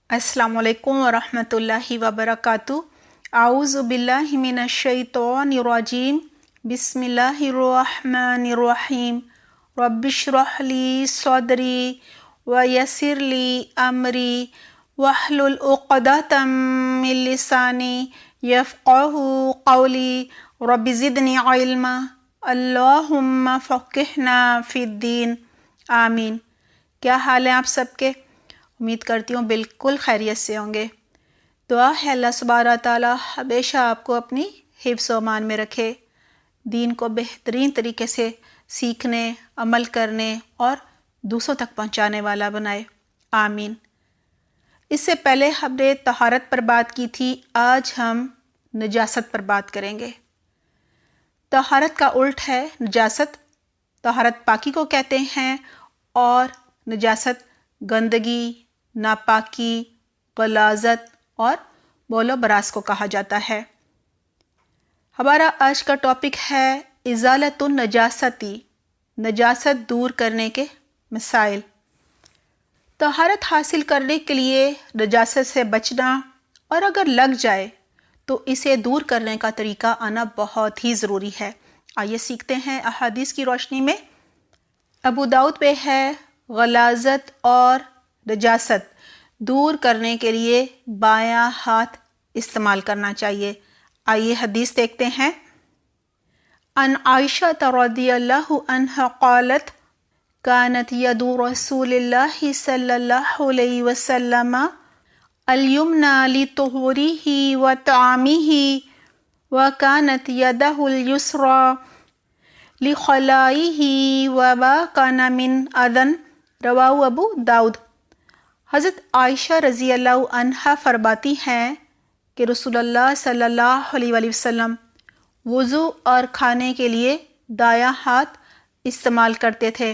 السلام علیکم ورحمۃ اللہ وبرکاتہ۔ اعوذ باللہ من الشیطان الرجیم، بسم اللہ الرحمن الرحیم۔ رب اشرح لی صدری ویسر لی امری واحلل عقدۃ من لسانی یفقہوا قولی رب زدنی علما اللہم فقہنا فی الدین آمین۔ کیا حال ہے آپ سب کے؟ امید کرتی ہوں بالکل خیریت سے ہوں گے۔ دعا ہے اللہ سبحانہ تعالیٰ ہمیشہ آپ کو اپنی حفظ و امان میں رکھے، دین کو بہترین طریقے سے سیکھنے، عمل کرنے اور دوسروں تک پہنچانے والا بنائے، آمین۔ اس سے پہلے ہم نے طہارت پر بات کی تھی، آج ہم نجاست پر بات کریں گے۔ طہارت کا الٹ ہے نجاست۔ طہارت پاکی کو کہتے ہیں اور نجاست گندگی، ناپاکی، غلاظت اور بول و براز کو کہا جاتا ہے۔ ہمارا آج کا ٹاپک ہے ازالۃ النجاستی، نجاست دور کرنے کے مسائل۔ طہارت حاصل کرنے کے لیے نجاست سے بچنا اور اگر لگ جائے تو اسے دور کرنے کا طریقہ آنا بہت ہی ضروری ہے۔ آئیے سیکھتے ہیں احادیث کی روشنی میں۔ ابو داؤد پہ ہے غلاظت اور نجاست دور کرنے کے لیے بایاں ہاتھ استعمال کرنا چاہیے۔ آئیے حدیث دیکھتے ہیں۔ عن عائشہ رضی اللہ عنہا قالت كانت ید رسول اللہ صلی اللہ علیہ وسلم الیمنى لطہورہ وطعامہ وكانت یدہ اليسرى لخلائہ وما كان من اذن، رواہ ابو داؤد۔ حضرت عائشہ رضی اللہ عنہا فرماتی ہیں کہ رسول اللہ صلی اللہ علیہ وآلہ وسلم وضو اور کھانے کے لیے دایاں ہاتھ استعمال کرتے تھے،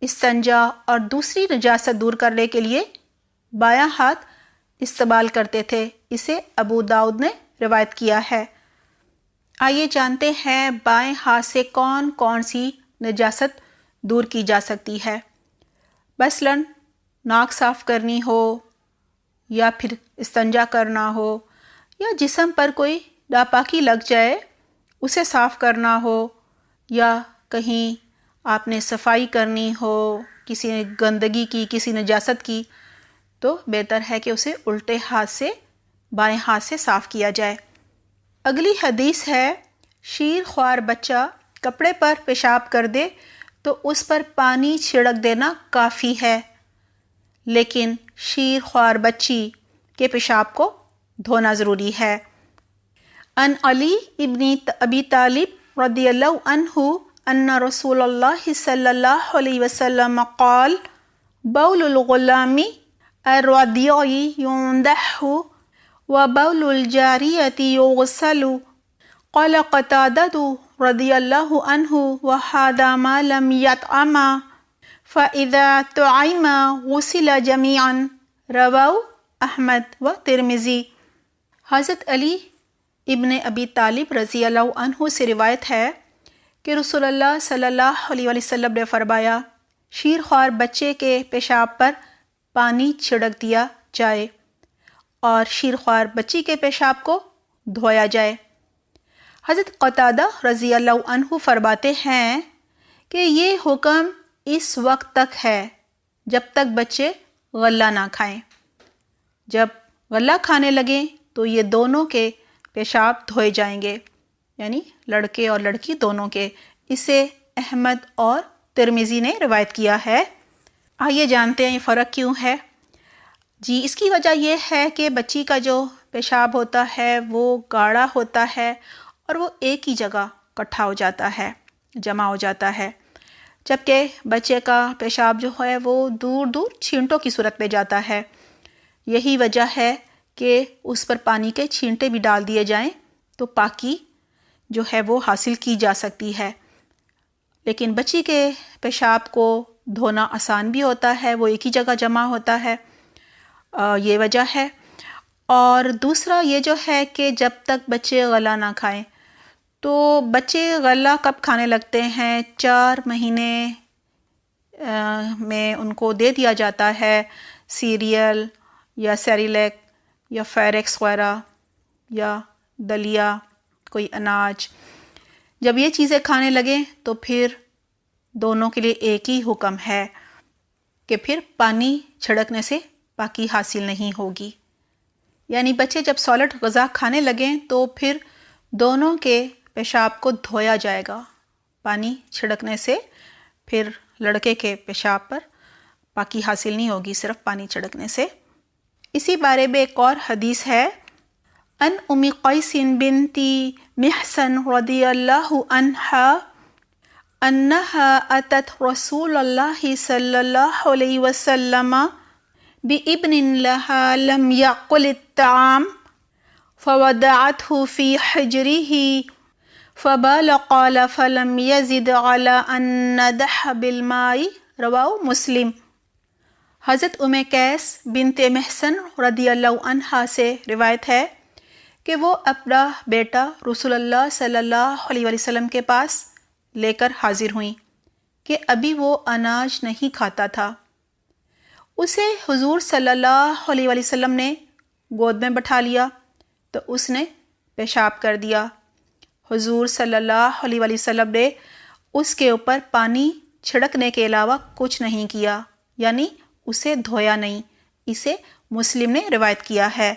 استنجا اور دوسری نجاست دور کرنے کے لیے بایاں ہاتھ استعمال کرتے تھے۔ اسے ابو داؤد نے روایت کیا ہے۔ آئیے جانتے ہیں بائیں ہاتھ سے کون کون سی نجاست دور کی جا سکتی ہے۔ مثلاً ناک صاف کرنی ہو، یا پھر استنجا کرنا ہو، یا جسم پر کوئی ناپاکی لگ جائے اسے صاف کرنا ہو، یا کہیں آپ نے صفائی کرنی ہو کسی گندگی کی، کسی نجاست کی، تو بہتر ہے کہ اسے الٹے ہاتھ سے، بائیں ہاتھ سے صاف کیا جائے۔ اگلی حدیث ہے، شیر خوار بچہ کپڑے پر پیشاب کر دے تو اس پر پانی چھڑک دینا کافی ہے، لیکن شیر خوار بچی کے پیشاب کو دھونا ضروری ہے۔ عن علی ابن ابی طالب رضی اللہ عنہ ان رسول اللہ صلی اللہ علیہ وسلم قال بول الغلام الرضیع ينضح وبول الجاریۃ یغسل۔ قال قتادہ رضی اللہ عنہ وهذا ما لم يطعم فإذا طعم غسل جميعا، رواہ احمد و ترمذی۔ حضرت علی ابن ابی طالب رضی اللہ عنہ سے روایت ہے کہ رسول اللہ صلی اللہ علیہ وآلہ وسلم نے فرمایا، شیر خوار بچے کے پیشاب پر پانی چھڑک دیا جائے اور شیر خوار بچی کے پیشاب کو دھویا جائے۔ حضرت قتادہ رضی اللہ عنہ فرماتے ہیں کہ یہ حکم اس وقت تک ہے جب تک بچے غلہ نہ کھائیں۔ جب غلہ کھانے لگیں تو یہ دونوں کے پیشاب دھوئے جائیں گے، یعنی لڑکے اور لڑکی دونوں کے۔ اسے احمد اور ترمذی نے روایت کیا ہے۔ آئیے جانتے ہیں یہ فرق کیوں ہے۔ جی، اس کی وجہ یہ ہے کہ بچی کا جو پیشاب ہوتا ہے وہ گاڑھا ہوتا ہے اور وہ ایک ہی جگہ اکٹھا ہو جاتا ہے، جمع ہو جاتا ہے، جبکہ بچے کا پیشاب جو ہے وہ دور دور چھینٹوں کی صورت میں جاتا ہے۔ یہی وجہ ہے کہ اس پر پانی کے چھینٹے بھی ڈال دیے جائیں تو پاکی جو ہے وہ حاصل کی جا سکتی ہے۔ لیکن بچی کے پیشاب کو دھونا آسان بھی ہوتا ہے، وہ ایک ہی جگہ جمع ہوتا ہے، یہ وجہ ہے۔ اور دوسرا یہ جو ہے کہ جب تک بچے غلہ نہ کھائیں، تو بچے غلہ کب کھانے لگتے ہیں؟ 4 مہینے میں ان کو دے دیا جاتا ہے سیریل یا سیریلیک یا فیریکس وغیرہ یا دلیا، کوئی اناج، جب یہ چیزیں کھانے لگیں تو پھر دونوں کے لیے ایک ہی حکم ہے کہ پھر پانی چھڑکنے سے پاکی حاصل نہیں ہوگی۔ یعنی بچے جب سالڈ غذا کھانے لگیں تو پھر دونوں کے پیشاب کو دھویا جائے گا پانی چھڑکنے سے، پھر لڑکے کے پیشاب پر پاکی حاصل نہیں ہوگی صرف پانی چھڑکنے سے۔ اسی بارے میں ایک اور حدیث ہے، ان ام قیس بنت محصن رضی اللہ عنہا انہا اتت رسول اللہ صلی اللہ علیہ وسلم بابن لها لم يأكل الطعام فوضعته في حجره فبال قال فلم يزد على ان ندح بالماء، رواہ مسلم۔ حضرت ام قیس بنت محصن رضی اللہ عنہا سے روایت ہے کہ وہ اپنا بیٹا رسول اللہ صلی اللہ علیہ وسلم کے پاس لے کر حاضر ہوئیں کہ ابھی وہ اناج نہیں کھاتا تھا۔ اسے حضور صلی اللہ علیہ وسلم نے گود میں بٹھا لیا تو اس نے پیشاب کر دیا۔ حضور صلی اللہ علیہ وسلم نے اس کے اوپر پانی چھڑکنے کے علاوہ کچھ نہیں کیا، یعنی اسے دھویا نہیں۔ اسے مسلم نے روایت کیا ہے۔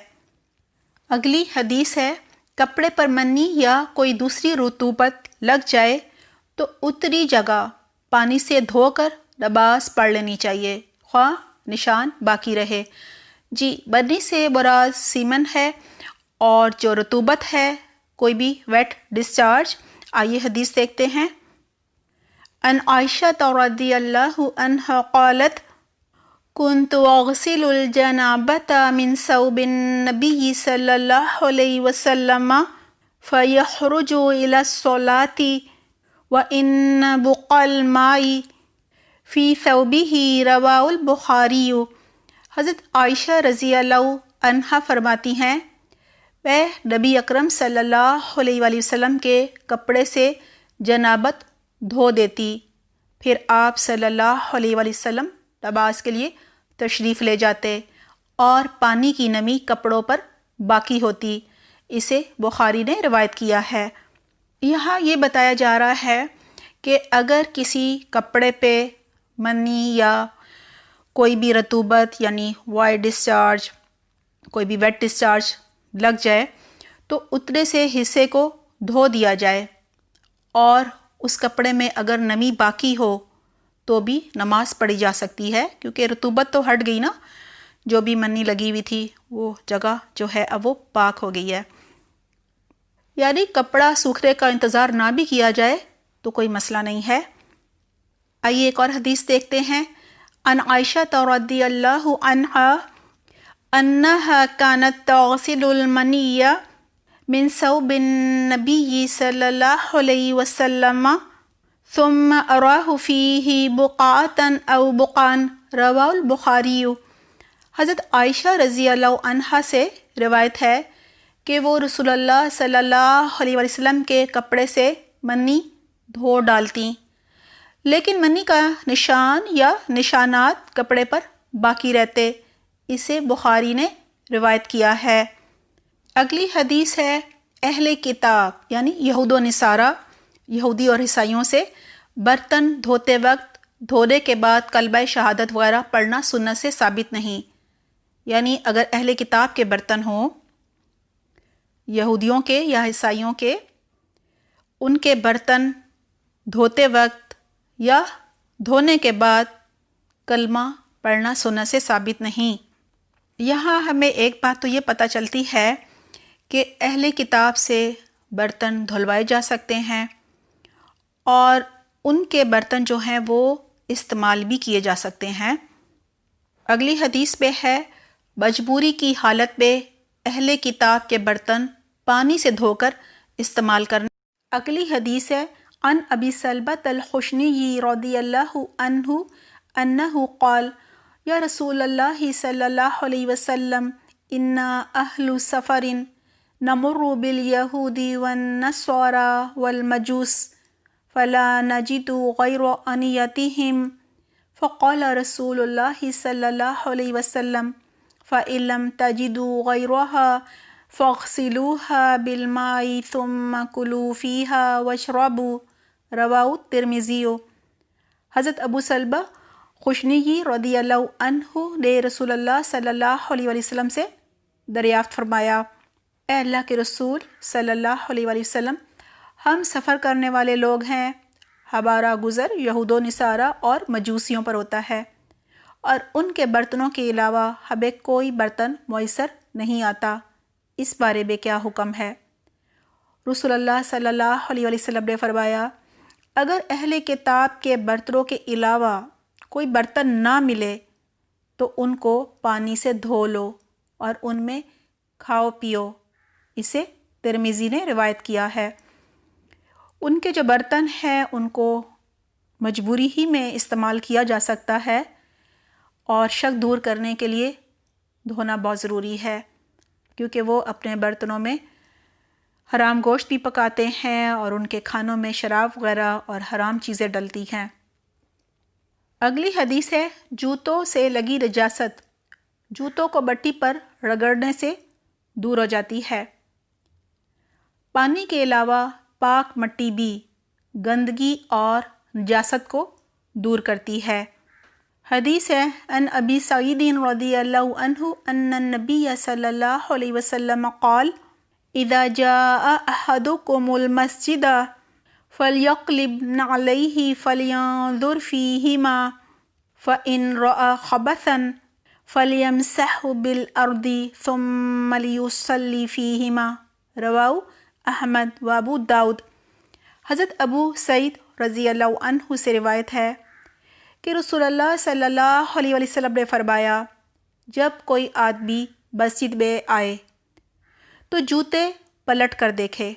اگلی حدیث ہے، کپڑے پر منی یا کوئی دوسری رطوبت لگ جائے تو اتری جگہ پانی سے دھو کر نماز پڑھ لینی چاہیے، خواہ نشان باقی رہے۔ جی، منی سے مراد سیمن ہے، اور جو رطوبت ہے کوئی بھی ویٹ ڈسچارج۔ آئیے حدیث دیکھتے ہیں۔ ان عائشہ رضی اللہ عنہا قالت كنت اغسل الجنابة من ثوب النبي صلى الله عليه وسلم فيخرج إلى الصلاة وإن بقى الماء في ثوبه، رواه البخاری۔ حضرت عائشہ رضی اللہ عنہا فرماتی ہیں، میں نبی اکرم صلی اللہ علیہ وآلہ وسلم کے کپڑے سے جنابت دھو دیتی، پھر آپ صلی اللہ علیہ وآلہ وسلم نماز کے لیے تشریف لے جاتے اور پانی کی نمی کپڑوں پر باقی ہوتی۔ اسے بخاری نے روایت کیا ہے۔ یہاں یہ بتایا جا رہا ہے کہ اگر کسی کپڑے پہ منی یا کوئی بھی رطوبت یعنی وائٹ ڈسچارج، کوئی بھی ویٹ ڈسچارج لگ جائے تو اتنے سے حصے کو دھو دیا جائے، اور اس کپڑے میں اگر نمی باقی ہو تو بھی نماز پڑھی جا سکتی ہے، کیونکہ رطوبت تو ہٹ گئی نا، جو بھی منی لگی ہوئی تھی وہ جگہ جو ہے اب وہ پاک ہو گئی ہے۔ یعنی کپڑا سوکھنے کا انتظار نہ بھی کیا جائے تو کوئی مسئلہ نہیں ہے۔ آئیے ایک اور حدیث دیکھتے ہیں۔ ان عائشہ رضی اللہ عنہا انہا کانت تغسل المنی من ثوب النبی صلی اللہ علیہ وسلم ثم اراہ فیہ بقعۃ او بقعاً، رواہ البخاری۔ حضرت عائشہ رضی اللہ عنہا سے روایت ہے کہ وہ رسول اللہ صلی اللہ علیہ وسلم کے کپڑے سے منی دھو ڈالتیں، لیکن منی کا نشان یا نشانات کپڑے پر باقی رہتے۔ اسے بخاری نے روایت کیا ہے۔ اگلی حدیث ہے، اہل کتاب یعنی یہود و نصارہ، یہودی اور عیسائیوں سے برتن دھوتے وقت دھونے کے بعد کلمہ شہادت وغیرہ پڑھنا سنت سے ثابت نہیں۔ یعنی اگر اہل کتاب کے برتن ہوں، یہودیوں کے یا عیسائیوں کے، ان کے برتن دھوتے وقت یا دھونے کے بعد کلمہ پڑھنا سنت سے ثابت نہیں۔ یہاں ہمیں ایک بات تو یہ پتہ چلتی ہے کہ اہل کتاب سے برتن دھلوائے جا سکتے ہیں، اور ان کے برتن جو ہیں وہ استعمال بھی کیے جا سکتے ہیں۔ اگلی حدیث میں ہے، مجبوری کی حالت میں اہل کتاب کے برتن پانی سے دھو کر استعمال کرنا۔ اگلی حدیث ہے، عن ابی سلمۃ الخشنی رضی اللہ عنہ انہ قال یا رسول اللہ صلی اللہ علیہ وسلم انا اہل سفر نمر بالیہود والنصارى والمجوس فلا نجد غیر انیتہم فقال رسول اللہ صلی اللہ علیہ وسلم فَإِن لَّمْ تَجِدُوا غَيْرَهَا فَاغْسِلُوهَا بِالْمَاءِ ثُمَّ كُلُوا فِيهَا وَاشْرَبُوا رواہ ترمذی۔ حضرت ابو سلمہ خشنیی رضی اللہ عنہ نے رسول اللہ صلی اللہ علیہ وسلم سے دریافت فرمایا، اے اللہ کے رسول صلی اللہ علیہ وسلم، ہم سفر کرنے والے لوگ ہیں، ہمارا گزر یہود و نصارہ اور مجوسیوں پر ہوتا ہے، اور ان کے برتنوں کے علاوہ ہمیں کوئی برتن میسر نہیں آتا، اس بارے میں کیا حکم ہے؟ رسول اللہ صلی اللہ علیہ وسلم نے فرمایا، اگر اہل کتاب کے برتنوں کے علاوہ کوئی برتن نہ ملے تو ان کو پانی سے دھو لو اور ان میں کھاؤ پیو۔ اسے ترمذی نے روایت کیا ہے۔ ان کے جو برتن ہیں ان کو مجبوری ہی میں استعمال کیا جا سکتا ہے، اور شک دور کرنے کے لیے دھونا بہت ضروری ہے، کیونکہ وہ اپنے برتنوں میں حرام گوشت بھی پکاتے ہیں اور ان کے کھانوں میں شراب وغیرہ اور حرام چیزیں ڈلتی ہیں۔ اگلی حدیث ہے، جوتوں سے لگی نجاست جوتوں کو مٹی پر رگڑنے سے دور ہو جاتی ہے۔ پانی کے علاوہ پاک مٹی بھی گندگی اور نجاست کو دور کرتی ہے۔ حدیث ہے، ان ابی سعید رضی اللہ عنہ ان النبی صلی اللہ علیہ وسلم قال اذا جاء احدکم المسجد فلیقلب نعلیہ فلینظر فیہما فإن رأى خبثا فلیمسحہ بالارض ثم لیصلی فیہما رواہ احمد و ابو داؤد۔ حضرت ابو سعید رضی اللہ عنہ سے روایت ہے کہ رسول اللہ صلی اللہ علیہ وسلم نے فرمایا، جب کوئی آدمی مسجد میں آئے تو جوتے پلٹ کر دیکھے،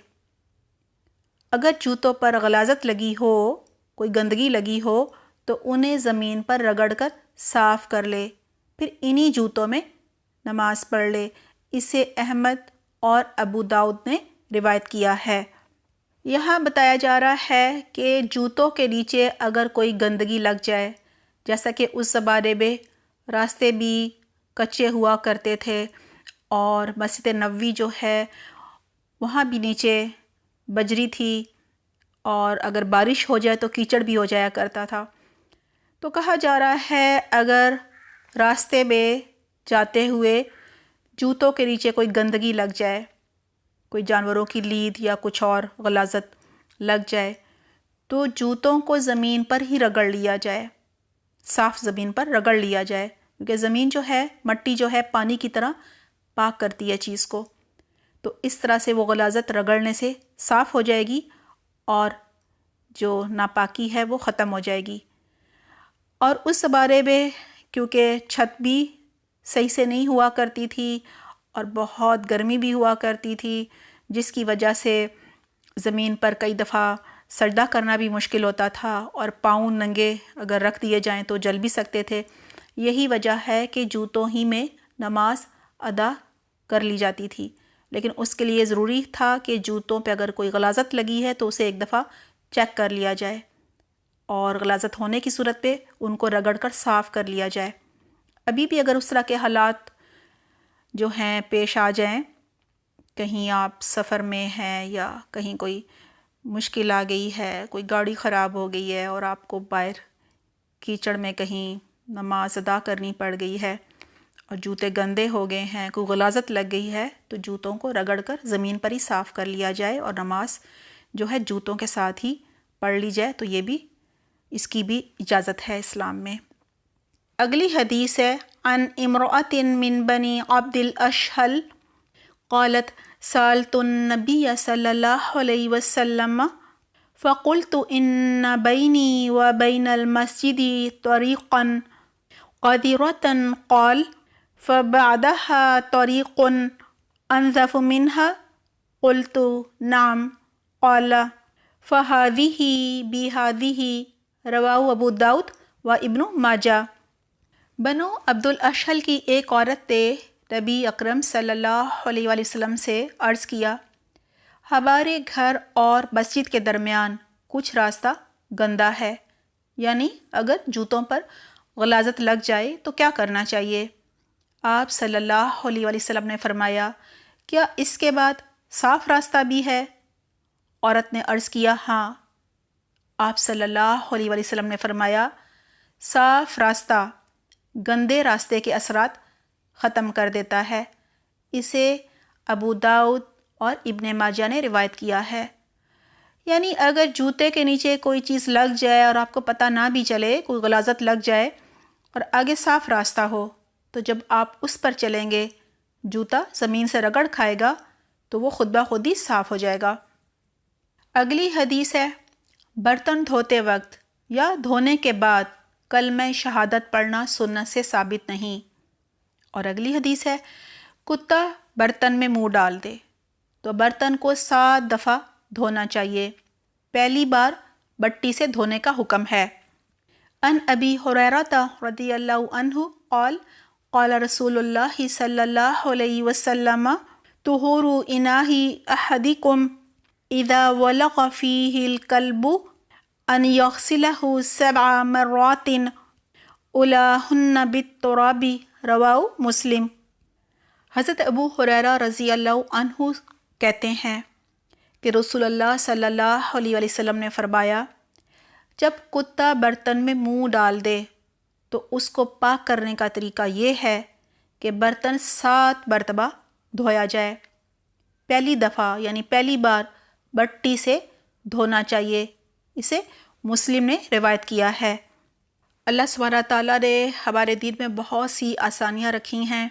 اگر جوتوں پر غلاظت لگی ہو، کوئی گندگی لگی ہو تو انہیں زمین پر رگڑ کر صاف کر لے، پھر انہی جوتوں میں نماز پڑھ لے۔ اسے احمد اور ابو داؤد نے روایت کیا ہے۔ یہاں بتایا جا رہا ہے کہ جوتوں کے نیچے اگر کوئی گندگی لگ جائے، جیسا کہ اس زمانے میں راستے بھی کچے ہوا کرتے تھے اور مسجد نبوی جو ہے وہاں بھی نیچے بجری تھی، اور اگر بارش ہو جائے تو کیچڑ بھی ہو جایا کرتا تھا، تو کہا جا رہا ہے اگر راستے میں جاتے ہوئے جوتوں کے نیچے کوئی گندگی لگ جائے، کوئی جانوروں کی لید یا کچھ اور غلاظت لگ جائے، تو جوتوں کو زمین پر ہی رگڑ لیا جائے، صاف زمین پر رگڑ لیا جائے، کیونکہ زمین جو ہے، مٹی جو ہے پانی کی طرح پاک کرتی ہے چیز کو، تو اس طرح سے وہ غلاظت رگڑنے سے صاف ہو جائے گی اور جو ناپاکی ہے وہ ختم ہو جائے گی۔ اور اس بارے میں کیونکہ چھت بھی صحیح سے نہیں ہوا کرتی تھی اور بہت گرمی بھی ہوا کرتی تھی، جس کی وجہ سے زمین پر کئی دفعہ سجدہ کرنا بھی مشکل ہوتا تھا، اور پاؤں ننگے اگر رکھ دیے جائیں تو جل بھی سکتے تھے۔ یہی وجہ ہے کہ جوتوں ہی میں نماز ادا کر لی جاتی تھی، لیکن اس کے لیے ضروری تھا کہ جوتوں پہ اگر کوئی غلاظت لگی ہے تو اسے ایک دفعہ چیک کر لیا جائے، اور غلاظت ہونے کی صورت پہ ان کو رگڑ کر صاف کر لیا جائے۔ ابھی بھی اگر اس طرح کے حالات جو ہیں پیش آ جائیں، کہیں آپ سفر میں ہیں یا کہیں کوئی مشکل آ گئی ہے، کوئی گاڑی خراب ہو گئی ہے اور آپ کو باہر کیچڑ میں کہیں نماز ادا کرنی پڑ گئی ہے اور جوتے گندے ہو گئے ہیں، کوئی غلاظت لگ گئی ہے، تو جوتوں کو رگڑ کر زمین پر ہی صاف کر لیا جائے اور نماز جو ہے جوتوں کے ساتھ ہی پڑھ لی جائے، تو یہ بھی اس کی بھی اجازت ہے اسلام میں۔ اگلی حدیث ہے، عن امرأة من بنی عبد الاشہل قالت سألت النبی صلی اللہ علیہ وسلم فقلت ان بینی وبین المسجد طریقا قدرة قال فبعدها طریق انظف منها قلت نعم قال فهذه بهذه رواہ ابو داؤد و ابن ماجہ۔ بنو عبد الاشہل کی ایک عورت نے نبی اکرم صلی اللہ علیہ وآلہ وسلم سے عرض کیا، ہمارے گھر اور مسجد کے درمیان کچھ راستہ گندا ہے، یعنی اگر جوتوں پر غلاظت لگ جائے تو کیا کرنا چاہیے؟ آپ صلی اللہ علیہ وسلم نے فرمایا کیا اس کے بعد صاف راستہ بھی ہے؟ عورت نے عرض کیا ہاں۔ آپ صلی اللہ علیہ وسلم نے فرمایا صاف راستہ گندے راستے کے اثرات ختم کر دیتا ہے۔ اسے ابو داؤد اور ابن ماجہ نے روایت کیا ہے۔ یعنی اگر جوتے کے نیچے کوئی چیز لگ جائے اور آپ کو پتہ نہ بھی چلے، کوئی غلاظت لگ جائے اور آگے صاف راستہ ہو، تو جب آپ اس پر چلیں گے جوتا زمین سے رگڑ کھائے گا تو وہ خود بخود ہی صاف ہو جائے گا۔ اگلی حدیث ہے برتن دھوتے وقت یا دھونے کے بعد کلمہ شہادت پڑھنا سنت سے ثابت نہیں۔ اور اگلی حدیث ہے کتا برتن میں منہ ڈال دے تو برتن کو 7 دفعہ دھونا چاہیے، پہلی بار بٹی سے دھونے کا حکم ہے۔ ان ابی ہریرہ رضی اللہ عنہ قال قال رسول اللہ صلی اللہ علیہ وسلم طہور اناء احدکم اذا ولغ فیہ الکلب ان یغسلہ 7 مرات اولاہن بالتراب، رواہ مسلم۔ حضرت ابو ہریرہ رضی اللہ عنہ کہتے ہیں کہ رسول اللہ صلی اللہ علیہ وسلم نے فرمایا جب کتا برتن میں منہ ڈال دے تو اس کو پاک کرنے کا طریقہ یہ ہے کہ برتن 7 مرتبہ دھویا جائے۔ پہلی دفعہ یعنی پہلی بار بٹی سے دھونا چاہیے۔ اسے مسلم نے روایت کیا ہے۔ اللہ سبحانہ تعالیٰ نے ہمارے دین میں بہت سی آسانیاں رکھی ہیں،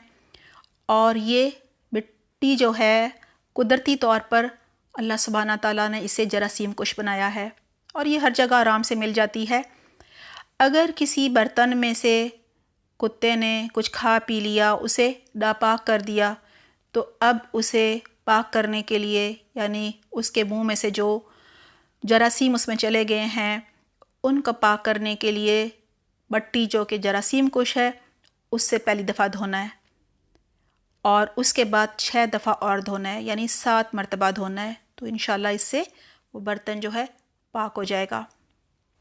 اور یہ مٹی جو ہے قدرتی طور پر اللہ سبحانہ تعالیٰ نے اسے جراثیم کش بنایا ہے، اور یہ ہر جگہ آرام سے مل جاتی ہے۔ اگر کسی برتن میں سے کتے نے کچھ کھا پی لیا، اسے ناپاک کر دیا، تو اب اسے پاک کرنے کے لیے یعنی اس کے منہ میں سے جو جراثیم اس میں چلے گئے ہیں ان کو پاک کرنے کے لیے مٹی جو کہ جراثیم کش ہے اس سے پہلی دفعہ دھونا ہے، اور اس کے بعد 6 دفعہ اور دھونا ہے، یعنی 7 مرتبہ دھونا ہے، تو انشاءاللہ اس سے وہ برتن جو ہے پاک ہو جائے گا۔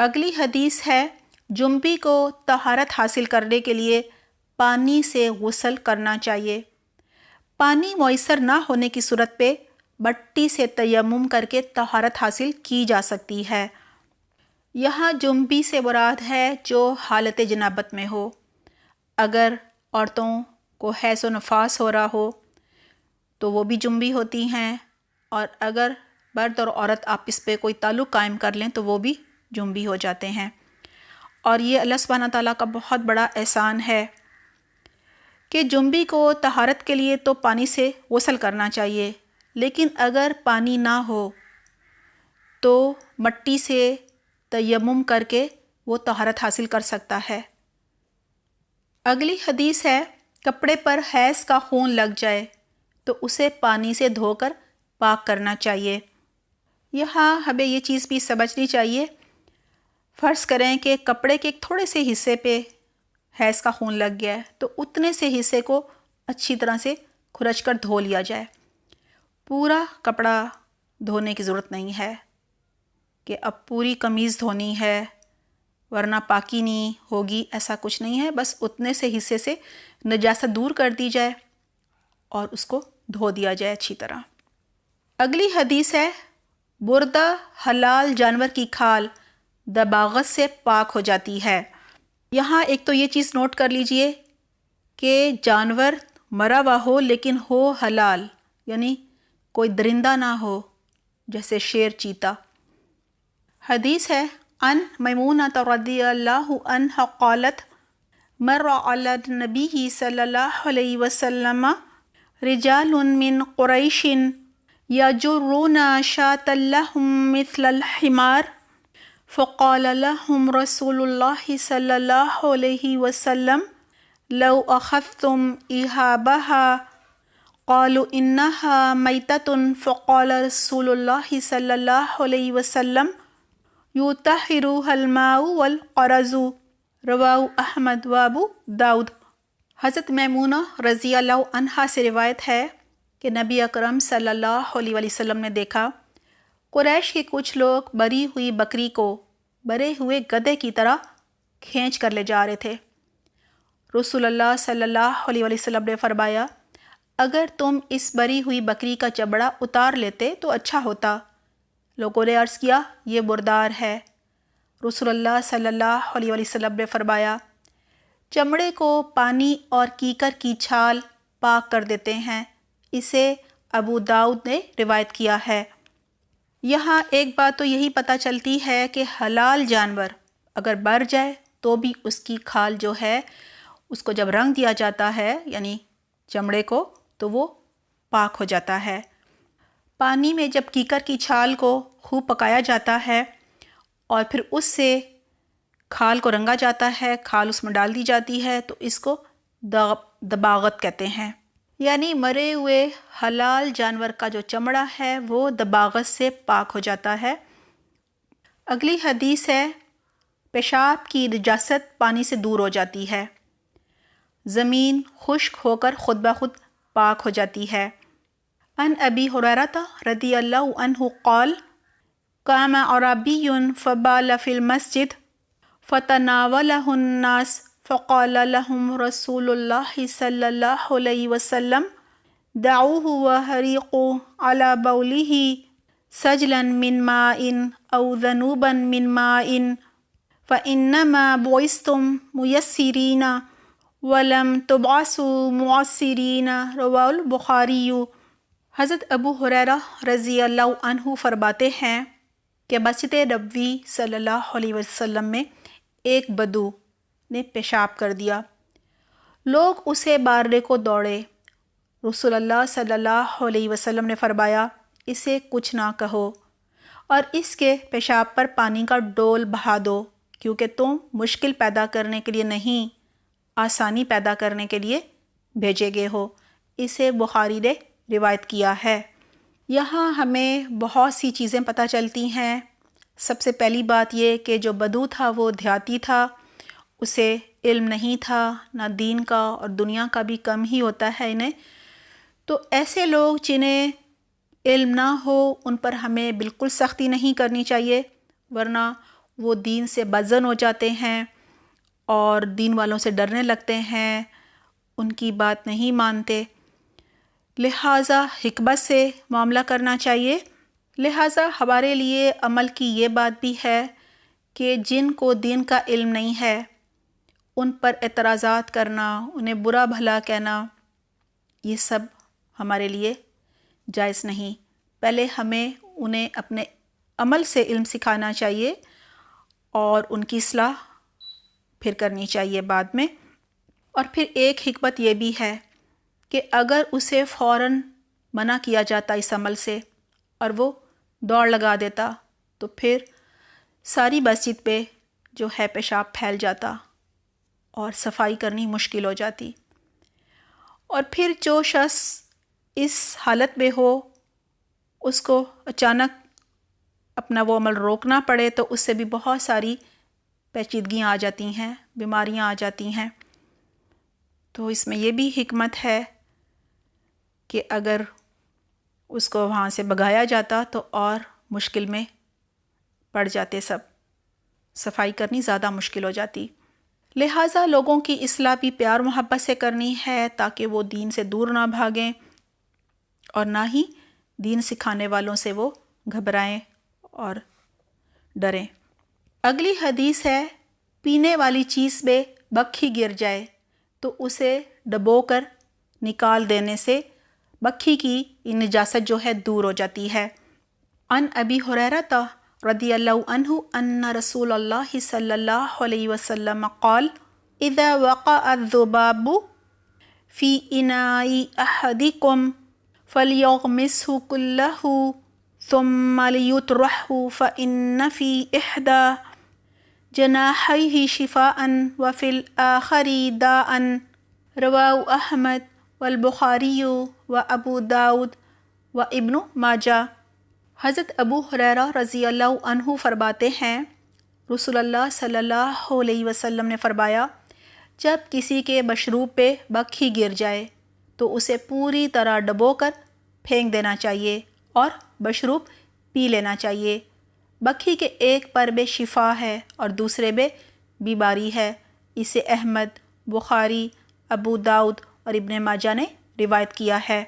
اگلی حدیث ہے جنبی کو طہارت حاصل کرنے کے لیے پانی سے غسل کرنا چاہیے۔ پانی میسر نہ ہونے کی صورت پہ مٹی سے تیمم کر کے طہارت حاصل کی جا سکتی ہے۔ یہاں جنبی سے مراد ہے جو حالت جنابت میں ہو۔ اگر عورتوں کو حیض و نفاس ہو رہا ہو تو وہ بھی جنبی ہوتی ہیں، اور اگر مرد اور عورت آپس پہ کوئی تعلق قائم کر لیں تو وہ بھی جنبی ہو جاتے ہیں۔ اور یہ اللہ سبحانہ تعالیٰ کا بہت بڑا احسان ہے کہ جنبی کو طہارت کے لیے تو پانی سے غسل کرنا چاہیے، لیکن اگر پانی نہ ہو تو مٹی سے تیمم کر کے وہ طہارت حاصل کر سکتا ہے۔ اگلی حدیث ہے کپڑے پر حیض کا خون لگ جائے تو اسے پانی سے دھو کر پاک کرنا چاہیے۔ یہاں ہمیں یہ چیز بھی سمجھنی چاہیے، فرض کریں کہ کپڑے کے ایک تھوڑے سے حصے پہ حیض کا خون لگ گیا ہے تو اتنے سے حصے کو اچھی طرح سے کھرچ کر دھو لیا جائے۔ پورا کپڑا دھونے کی ضرورت نہیں ہے کہ اب پوری قمیض دھونی ہے ورنہ پاکی نہیں ہوگی، ایسا کچھ نہیں ہے۔ بس اتنے سے حصے سے نجاست دور کر دی جائے اور اس کو دھو دیا جائے اچھی طرح۔ اگلی حدیث ہے بردہ حلال جانور کی کھال دباغت سے پاک ہو جاتی ہے۔ یہاں ایک تو یہ چیز نوٹ کر لیجئے کہ جانور مرا ہوا ہو لیکن ہو حلال، یعنی کوئی درندہ نہ ہو جیسے شیر، چیتا۔ حدیث ہے ان میمونۃ رضی اللہ عنہا قالت مر علی النبی صلی اللہ علیہ وسلم رجال من قریش یجرون شاة لهم مثل الحمار فقال لهم رسول اللہ صلی اللہ علیہ وسلم لو اخذتم إهابها قالوا انها میتة فقال رسول اللہ صلی اللہ علیہ وسلم یطہرها الماء والقرز، رواہ احمد و ابو داؤد۔ حضرت میمونہ رضی اللہ عنہا سے روایت ہے کہ نبی اکرم صلی اللہ علیہ وسلم نے دیکھا قریش کے کچھ لوگ بری ہوئی بکری کو برے ہوئے گدھے کی طرح کھینچ کر لے جا رہے تھے۔ رسول اللہ صلی اللہ علیہ وسلم نے فرمایا اگر تم اس بری ہوئی بکری کا چمڑا اتار لیتے تو اچھا ہوتا۔ لوگوں نے عرض کیا یہ مردار ہے۔ رسول اللہ صلی اللہ علیہ وسلم نے فرمایا چمڑے کو پانی اور کیکر کی چھال پاک کر دیتے ہیں۔ اسے ابو داؤد نے روایت کیا ہے۔ یہاں ایک بات تو یہی پتہ چلتی ہے کہ حلال جانور اگر مر جائے تو بھی اس کی کھال جو ہے اس کو جب رنگ دیا جاتا ہے یعنی چمڑے کو تو وہ پاک ہو جاتا ہے۔ پانی میں جب کیکر کی چھال کو خوب پکایا جاتا ہے اور پھر اس سے کھال کو رنگا جاتا ہے، کھال اس میں ڈال دی جاتی ہے تو اس کو دباغت کہتے ہیں، یعنی مرے ہوئے حلال جانور کا جو چمڑا ہے وہ دباغت سے پاک ہو جاتا ہے۔ اگلی حدیث ہے پیشاب کی نجاست پانی سے دور ہو جاتی ہے، زمین خشک ہو کر خود بخود پاک ہو جاتی ہے۔ عن ابی ہریرہ رضی اللہ عنہ قال قام اعرابی فبال فی المسجد فتناولہ الناس فقال لهم رسول اللہ صلی اللہ علیہ وسلم دعوه وحریقوا على بولہ سجلا من ماء او ذنوبا من ماء فإنما بعثتم ميسرین ولم تبعثوا معسرین رواہ البخاری۔ حضرت ابو ہریرہ رضی اللہ عنہ فرماتے ہیں کہ مسجد نبوی صلی اللہ علیہ وسلم میں ایک بدو نے پیشاب کر دیا، لوگ اسے مارنے کو دوڑے۔ رسول اللہ صلی اللہ علیہ وسلم نے فرمایا اسے کچھ نہ کہو اور اس کے پیشاب پر پانی کا ڈول بہا دو، کیونکہ تم مشکل پیدا کرنے کے لیے نہیں آسانی پیدا کرنے کے لیے بھیجے گئے ہو۔ اسے بخاری نے روایت کیا ہے۔ یہاں ہمیں بہت سی چیزیں پتہ چلتی ہیں۔ سب سے پہلی بات یہ کہ جو بدو تھا وہ دیہاتی تھا، اسے علم نہیں تھا، نہ دین کا اور دنیا کا بھی کم ہی ہوتا ہے انہیں، تو ایسے لوگ جنہیں علم نہ ہو ان پر ہمیں بالکل سختی نہیں کرنی چاہیے، ورنہ وہ دین سے بدظن ہو جاتے ہیں اور دین والوں سے ڈرنے لگتے ہیں، ان کی بات نہیں مانتے۔ لہٰذا حکمت سے معاملہ کرنا چاہیے۔ لہٰذا ہمارے لیے عمل کی یہ بات بھی ہے کہ جن کو دین کا علم نہیں ہے ان پر اعتراضات کرنا، انہیں برا بھلا کہنا، یہ سب ہمارے لیے جائز نہیں۔ پہلے ہمیں انہیں اپنے عمل سے علم سکھانا چاہیے اور ان کی اصلاح پھر کرنی چاہیے بعد میں۔ اور پھر ایک حکمت یہ بھی ہے کہ اگر اسے فوراً منع کیا جاتا اس عمل سے اور وہ دوڑ لگا دیتا تو پھر ساری مسجد پہ جو ہے پیشاب پھیل جاتا اور صفائی کرنی مشکل ہو جاتی۔ اور پھر جو شخص اس حالت میں ہو اس کو اچانک اپنا وہ عمل روکنا پڑے تو اس سے بھی بہت ساری پیچیدگیاں آ جاتی ہیں، بیماریاں آ جاتی ہیں۔ تو اس میں یہ بھی حکمت ہے کہ اگر اس کو وہاں سے بھگایا جاتا تو اور مشکل میں پڑ جاتے، سب صفائی کرنی زیادہ مشکل ہو جاتی۔ لہٰذا لوگوں کی اصلاح بھی پیار محبت سے کرنی ہے تاکہ وہ دین سے دور نہ بھاگیں اور نہ ہی دین سکھانے والوں سے وہ گھبرائیں اور ڈریں۔ اگلی حدیث ہے پینے والی چیز میں مکھی گر جائے تو اسے ڈبو کر نکال دینے سے مکھی کی نجاست جو ہے دور ہو جاتی ہے۔ عن ابی ہریرہ رضی اللہ عنہ ان رسول اللہ صلی اللہ علیہ وسلم قال اذا وقع الذباب فی اناء احدکم فلیغمسه کلہ ثم لیطرحه فإن فی احدى جناحیہ شفاء وفی الآخر داء رواہ احمد والبخاری وابو داؤد وابن ماجہ۔ حضرت ابو ہریرہ رضی اللہ عنہ فرماتے ہیں رسول اللہ صلی اللہ علیہ وسلم نے فرمایا جب کسی کے مشروب پہ مکھی گر جائے تو اسے پوری طرح ڈبو کر پھینک دینا چاہیے اور مشروب پی لینا چاہیے۔ مکھی کے ایک پر میں شفا ہے اور دوسرے میں بیماری ہے، اسے احمد بخاری، ابو داؤد اور ابن ماجہ نے روایت کیا ہے۔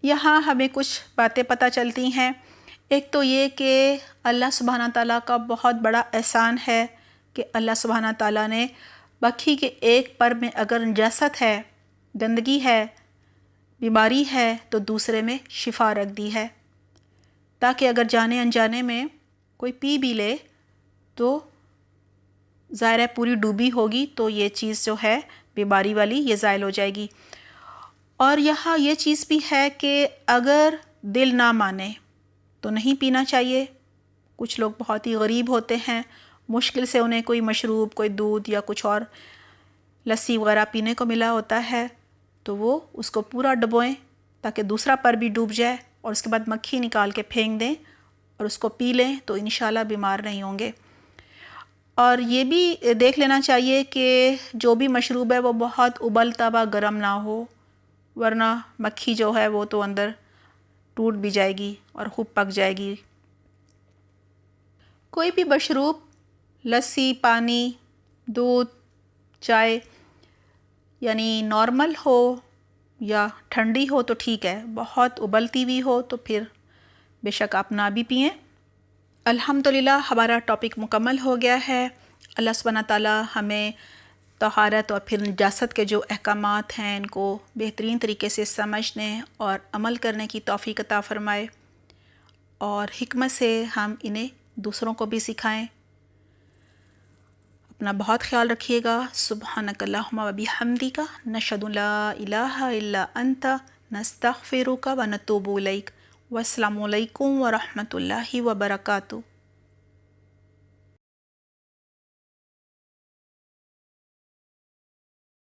یہاں ہمیں کچھ باتیں پتہ چلتی ہیں۔ ایک تو یہ کہ اللہ سبحانہ تعالیٰ کا بہت بڑا احسان ہے کہ اللہ سبحانہ تعالیٰ نے مکھی کے ایک پر میں اگر نجاست ہے، گندگی ہے، بیماری ہے تو دوسرے میں شفا رکھ دی ہے، تاکہ اگر جانے انجانے میں کوئی پی بھی لے تو ظاہر ہے پوری ڈوبی ہوگی تو یہ چیز جو ہے بیماری والی یہ زائل ہو جائے گی۔ اور یہاں یہ چیز بھی ہے کہ اگر دل نہ مانے تو نہیں پینا چاہیے۔ کچھ لوگ بہت ہی غریب ہوتے ہیں، مشکل سے انہیں کوئی مشروب، کوئی دودھ یا کچھ اور لسی وغیرہ پینے کو ملا ہوتا ہے تو وہ اس کو پورا ڈبوئیں تاکہ دوسرا پر بھی ڈوب جائے، اور اس کے بعد مکھی نکال کے پھینک دیں اور اس کو پی لیں تو انشاءاللہ بیمار نہیں ہوں گے۔ اور یہ بھی دیکھ لینا چاہیے کہ جو بھی مشروب ہے وہ بہت ابلتا ہوا گرم نہ ہو، ورنہ مکھی جو ہے وہ تو اندر ٹوٹ بھی جائے گی اور خوب پک جائے گی۔ کوئی بھی مشروب، لسی، پانی، دودھ، چائے، یعنی نارمل ہو یا ٹھنڈی ہو تو ٹھیک ہے، بہت ابلتی ہوئی ہو تو پھر بے شک آپ نہ بھی پئیں۔ الحمدللہ ہمارا ٹاپک مکمل ہو گیا ہے۔ اللہ سبحانہ تعالیٰ ہمیں طہارت اور پھر نجاست کے جو احکامات ہیں ان کو بہترین طریقے سے سمجھنے اور عمل کرنے کی توفیق عطا فرمائے، اور حکمت سے ہم انہیں دوسروں کو بھی سکھائیں۔ اپنا بہت خیال رکھیے گا۔ سبحانک اللہم و بحمدک، نشہد لا الہ الا انت، نستغفرک و نتوب الیک۔ والسلام علیکم ورحمۃ اللہ وبرکاتہ۔